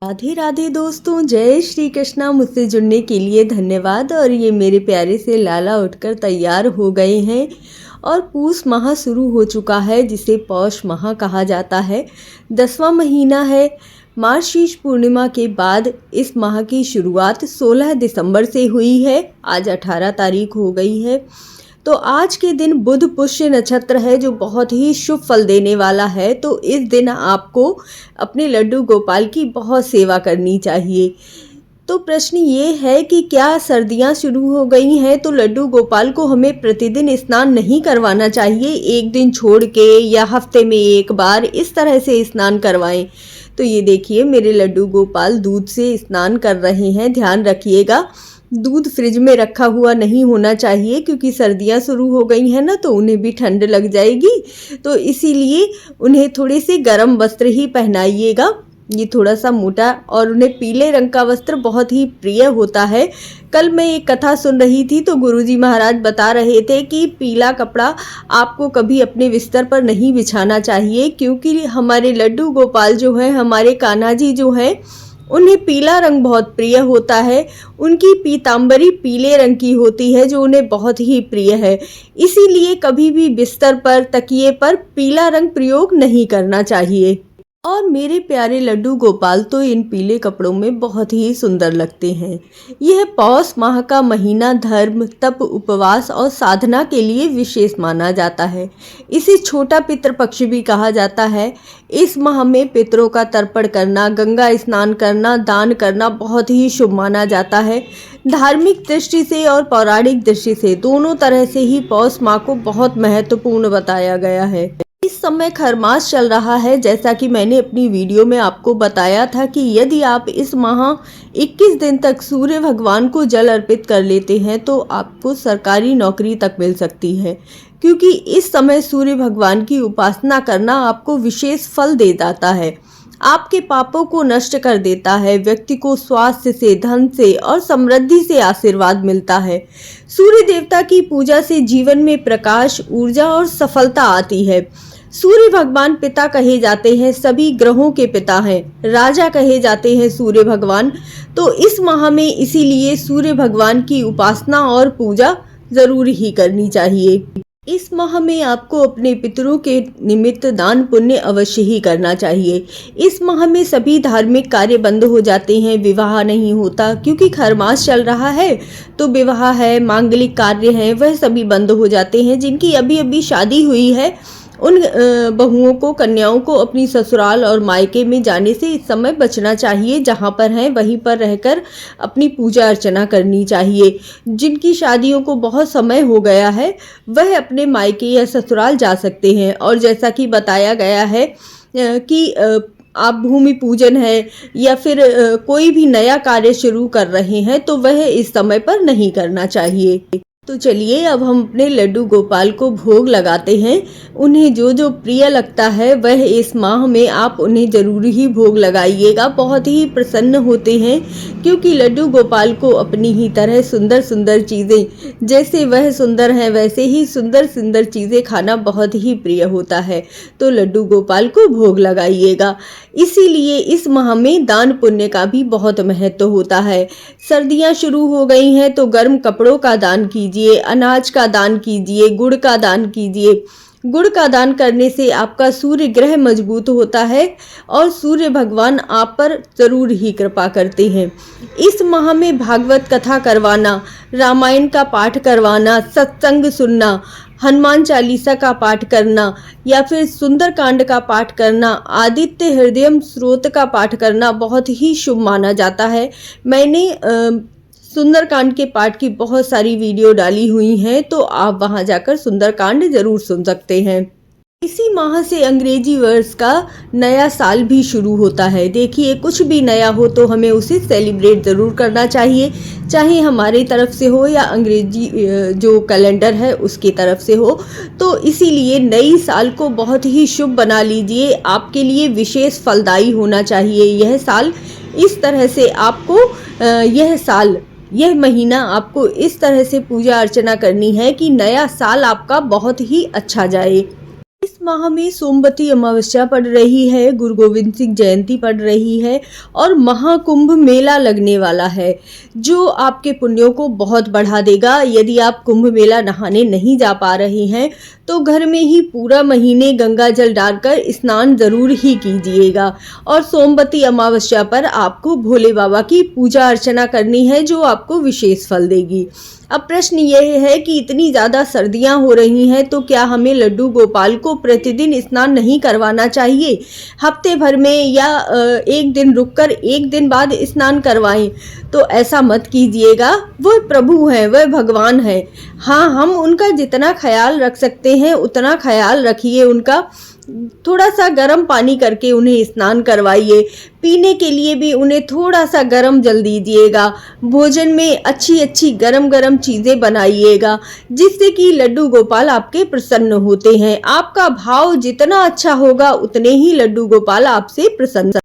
राधे राधे दोस्तों, जय श्री कृष्णा। मुझसे जुड़ने के लिए धन्यवाद। और ये मेरे प्यारे से लाला उठकर तैयार हो गए हैं और पूस माह शुरू हो चुका है, जिसे पौष माह कहा जाता है। 10वां महीना है। मार्गशीर्ष पूर्णिमा के बाद इस माह की शुरुआत 16 दिसंबर से हुई है। आज 18 तारीख हो गई है। तो आज के दिन बुध पुष्य नक्षत्र है, जो बहुत ही शुभ फल देने वाला है। तो इस दिन आपको अपने लड्डू गोपाल की बहुत सेवा करनी चाहिए। तो प्रश्न ये है कि क्या सर्दियां शुरू हो गई हैं तो लड्डू गोपाल को हमें प्रतिदिन स्नान नहीं करवाना चाहिए, एक दिन छोड़ के या हफ्ते में एक बार इस तरह से स्नान करवाएं। तो ये देखिए, मेरे लड्डू गोपाल दूध से स्नान कर रहे हैं। ध्यान रखिएगा, दूध फ्रिज में रखा हुआ नहीं होना चाहिए, क्योंकि सर्दियां शुरू हो गई हैं ना, तो उन्हें भी ठंड लग जाएगी। तो इसीलिए उन्हें थोड़े से गर्म वस्त्र ही पहनाइएगा, ये थोड़ा सा मोटा। और उन्हें पीले रंग का वस्त्र बहुत ही प्रिय होता है। कल मैं एक कथा सुन रही थी, तो गुरुजी महाराज बता रहे थे कि पीला कपड़ा आपको कभी अपने बिस्तर पर नहीं बिछाना चाहिए, क्योंकि हमारे लड्डू गोपाल जो है, हमारे कान्हा जी जो हैं, उन्हें पीला रंग बहुत प्रिय होता है। उनकी पीतांबरी पीले रंग की होती है, जो उन्हें बहुत ही प्रिय है। इसीलिए कभी भी बिस्तर पर, तकिए पर पीला रंग प्रयोग नहीं करना चाहिए। और मेरे प्यारे लड्डू गोपाल तो इन पीले कपड़ों में बहुत ही सुंदर लगते हैं। यह पौष माह का महीना धर्म, तप, उपवास और साधना के लिए विशेष माना जाता है। इसे छोटा पितृपक्ष भी कहा जाता है। इस माह में पितरों का तर्पण करना, गंगा स्नान करना, दान करना बहुत ही शुभ माना जाता है। धार्मिक दृष्टि से और पौराणिक दृष्टि से दोनों तरह से ही पौष माह को बहुत महत्वपूर्ण बताया गया है। इस समय खरमास चल रहा है। जैसा कि मैंने अपनी वीडियो में आपको बताया था कि यदि आप इस माह 21 दिन तक सूर्य भगवान को जल अर्पित कर लेते हैं तो आपको सरकारी नौकरी तक मिल सकती है, क्योंकि इस समय सूर्य भगवान की उपासना करना आपको विशेष फल दे जाता है। आपके पापों को नष्ट कर देता है। व्यक्ति को स्वास्थ्य से, धन से और समृद्धि से आशीर्वाद मिलता है। सूर्य देवता की पूजा से जीवन में प्रकाश, ऊर्जा और सफलता आती है। सूर्य भगवान पिता कहे जाते हैं, सभी ग्रहों के पिता हैं। राजा कहे जाते हैं सूर्य भगवान। तो इस माह में इसीलिए सूर्य भगवान की उपासना और पूजा जरूर ही करनी चाहिए। इस माह में आपको अपने पितरों के निमित्त दान पुण्य अवश्य ही करना चाहिए। इस माह में सभी धार्मिक कार्य बंद हो जाते हैं, विवाह नहीं होता, क्योंकि खरमास चल रहा है। तो विवाह है, मांगलिक कार्य हैं, वह सभी बंद हो जाते हैं। जिनकी अभी अभी शादी हुई है, उन बहुओं को, कन्याओं को अपनी ससुराल और मायके में जाने से इस समय बचना चाहिए। जहाँ पर हैं वहीं पर रहकर अपनी पूजा अर्चना करनी चाहिए। जिनकी शादियों को बहुत समय हो गया है, वह अपने मायके या ससुराल जा सकते हैं। और जैसा कि बताया गया है कि आप भूमि पूजन है या फिर कोई भी नया कार्य शुरू कर रहे हैं, तो वह इस समय पर नहीं करना चाहिए। तो चलिए, अब हम अपने लड्डू गोपाल को भोग लगाते हैं। उन्हें जो जो प्रिय लगता है वह इस माह में आप उन्हें जरूर ही भोग लगाइएगा। बहुत ही प्रसन्न होते हैं, क्योंकि लड्डू गोपाल को अपनी ही तरह सुंदर सुंदर चीज़ें, जैसे वह सुंदर हैं वैसे ही सुंदर सुंदर चीज़ें खाना बहुत ही प्रिय होता है। तो लड्डू गोपाल को भोग लगाइएगा। इसीलिए इस माह में दान पुण्य का भी बहुत महत्व होता है। सर्दियाँ शुरू हो गई हैं, तो गर्म कपड़ों का दान कीजिए, अनाज का दान कीजिए, गुड़ का दान कीजिए। गुड़ का दान करने से आपका सूर्य ग्रह मजबूत होता है और सूर्य भगवान आप पर जरूर ही कृपा करते हैं। इस माह में भागवत कथा करवाना, रामायण का पाठ करवाना, सत्संग सुनना, हनुमान चालीसा का पाठ करना या फिर सुंदरकांड का पाठ करना, आदित्य हृदयम स्रोत का पाठ करना बहुत ही शुभ माना जाता है। मैंने सुंदरकांड के पाठ की बहुत सारी वीडियो डाली हुई हैं, तो आप वहां जाकर सुंदरकांड जरूर सुन सकते हैं। इसी माह से अंग्रेजी वर्ष का नया साल भी शुरू होता है। देखिए, कुछ भी नया हो तो हमें उसे सेलिब्रेट ज़रूर करना चाहिए, चाहे हमारी तरफ से हो या अंग्रेजी जो कैलेंडर है उसकी तरफ से हो। तो इसीलिए नई साल को बहुत ही शुभ बना लीजिए। आपके लिए विशेष फलदायी होना चाहिए यह साल। इस तरह से आपको यह महीना आपको इस तरह से पूजा अर्चना करनी है कि नया साल आपका बहुत ही अच्छा जाए। इस माह में सोमवती अमावस्या पड़ रही है, गुरु गोविंद सिंह जयंती पड़ रही है और महाकुंभ मेला लगने वाला है, जो आपके पुण्यों को बहुत बढ़ा देगा। यदि आप कुंभ मेला नहाने नहीं जा पा रहे हैं तो घर में ही पूरा महीने गंगा जल डालकर स्नान जरूर ही कीजिएगा और सोमवती अमावस्या पर आपको भोले बाबा की पूजा अर्चना करनी है, जो आपको विशेष फल देगी। अब प्रश्न यह है कि इतनी ज़्यादा सर्दियां हो रही हैं तो क्या हमें लड्डू गोपाल को प्रतिदिन स्नान नहीं करवाना चाहिए? हफ्ते भर में या एक दिन रुककर एक दिन बाद स्नान करवाएं? तो ऐसा मत कीजिएगा। वह प्रभु हैं, वह भगवान हैं। हाँ, हम उनका जितना ख्याल रख सकते हैं उतना ख्याल रखिए उनका। थोड़ा सा गर्म पानी करके उन्हें स्नान करवाइए। पीने के लिए भी उन्हें थोड़ा सा गर्म जल दीजिएगा। भोजन में अच्छी अच्छी गर्म गर्म चीज़ें बनाइएगा, जिससे कि लड्डू गोपाल आपके प्रसन्न होते हैं। आपका भाव जितना अच्छा होगा उतने ही लड्डू गोपाल आपसे प्रसन्न